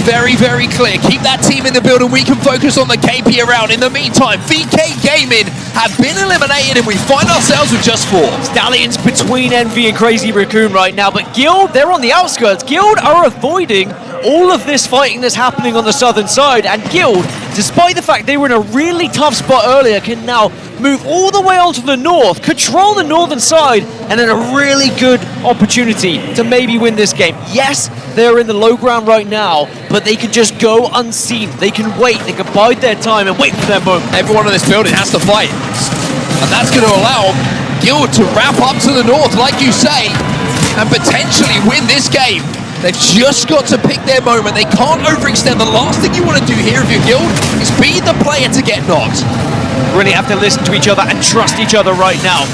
very, very clear. Keep that team in the building. We can focus on the KP around. In the meantime, VK Gaming have been eliminated and we find ourselves with just 4. Stallions between Envy and Crazy Raccoon right now, but Guild, they're on the outskirts. Guild are avoiding all of this fighting that's happening on the southern side, and Guild, despite the fact they were in a really tough spot earlier, can now move all the way onto the north, control the northern side, and then a really good opportunity to maybe win this game. Yes, they're in the low ground right now, but they can just go unseen. They can wait, they can bide their time and wait for their moment. Everyone in this building has to fight, and that's going to allow Guild to wrap up to the north, like you say, and potentially win this game. They've just got to pick their moment. They can't overextend. The last thing you want to do here if you're Guild is be the player to get knocked. Really have to listen to each other and trust each other right now.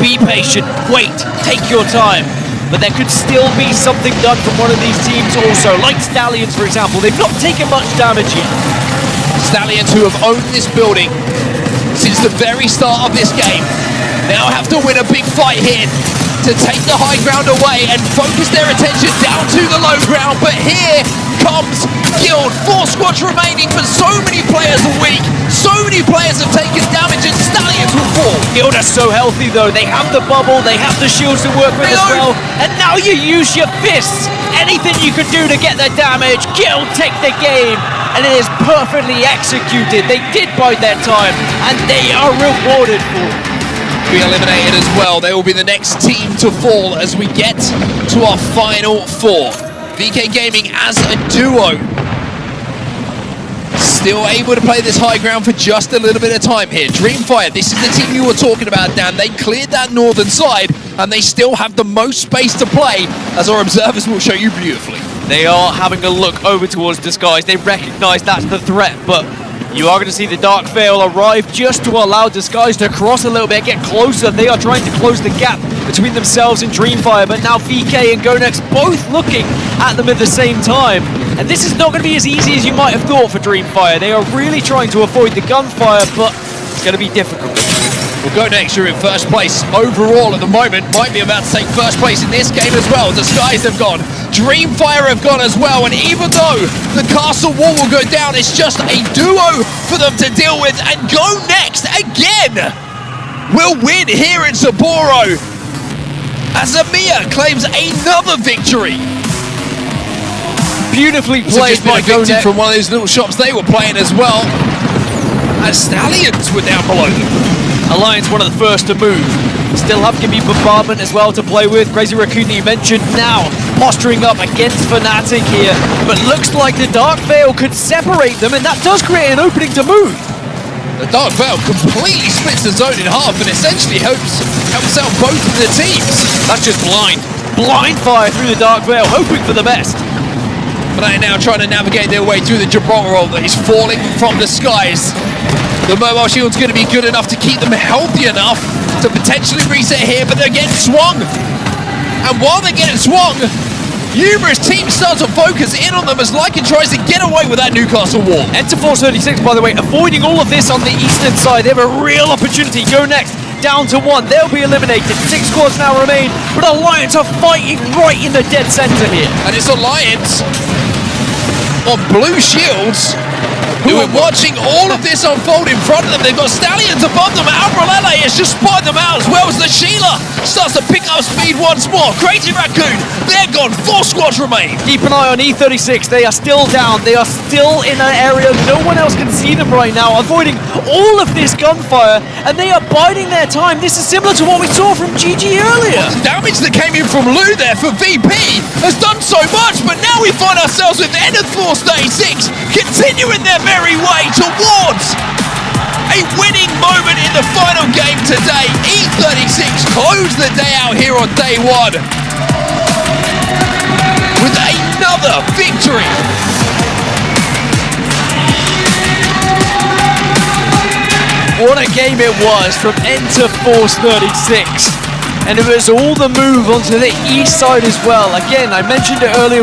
Be patient, wait, take your time. But there could still be something done from one of these teams also, like Stallions, for example. They've not taken much damage yet. Stallions, who have owned this building since the very start of this game, now have to win a big fight here to take the high ground away and focus their attention down to the low ground. But here comes Guild. 4 squads remaining, but so many players are weak. So many players have taken damage and Stallions will fall. Guild are so healthy though. They have the bubble, they have the shields to work with as well. And now you use your fists. Anything you could do to get the damage. Guild take the game. And it is perfectly executed. They did bide their time and they are rewarded for it. Be eliminated as well. They will be the next team to fall as we get to our final 4. VK Gaming as a duo, still able to play this high ground for just a little bit of time here. Dreamfire, this is the team you were talking about, Dan. They cleared that northern side and they still have the most space to play, as our observers will show you beautifully. They are having a look over towards Disguise. They recognize that's the threat, but you are going to see the Dark Veil arrive just to allow Disguise to cross a little bit, get closer. They are trying to close the gap between themselves and Dreamfire, but now VK and Gonex both looking at them at the same time. And this is not going to be as easy as you might have thought for Dreamfire. They are really trying to avoid the gunfire, but it's going to be difficult. Well, Gonex, you're in first place overall at the moment. Might be about to take first place in this game as well. Disguise have gone. Dreamfire have gone as well. And even though the castle wall will go down, it's just a duo for them to deal with. And Gonex again will win here in Sapporo, as Amir claims another victory. Beautifully played by Gonex from one of those little shops they were playing as well, as Stallions were down below them. Alliance one of the first to move. Still have Gimme Bombardment as well to play with. Crazy Raccoon that you mentioned now posturing up against Fnatic here, but looks like the Dark Veil could separate them, and that does create an opening to move. The Dark Veil completely splits the zone in half and essentially helps out both of the teams. That's just blind fire through the Dark Veil, hoping for the best. But they are now trying to navigate their way through the Gibraltar roll that is falling from the skies. The mobile shield's going to be good enough to keep them healthy enough to potentially reset here, but they're getting swung. And while they're getting swung, numerous teams start to focus in on them as Lycan tries to get away with that Newcastle wall. Enter Force 36, by the way, avoiding all of this on the eastern side. They have a real opportunity. Go next, down to 1. They'll be eliminated. 6 squads now remain, but Alliance are fighting right in the dead center here. And it's Alliance on blue shields who are watching all of this unfold in front of them. They've got Stallions above them. Albralele has just spotted them out as well as the Sheila starts to pick up speed once more. Crazy Raccoon, they're gone. 4 squads remain. Keep an eye on E36. They are still down. They are still in an area no one else can see them right now, avoiding all of this gunfire, and they are biding their time. This is similar to what we saw from GG earlier. The damage that came in from Lou there for VP has done so much, but now we find ourselves with Ender Force 36 continuing their merry way towards a winning moment in the final game today. E36 close the day out here on day 1 with another victory. What a game it was from Enter Force 36. And it was all the move onto the east side as well. Again, I mentioned it earlier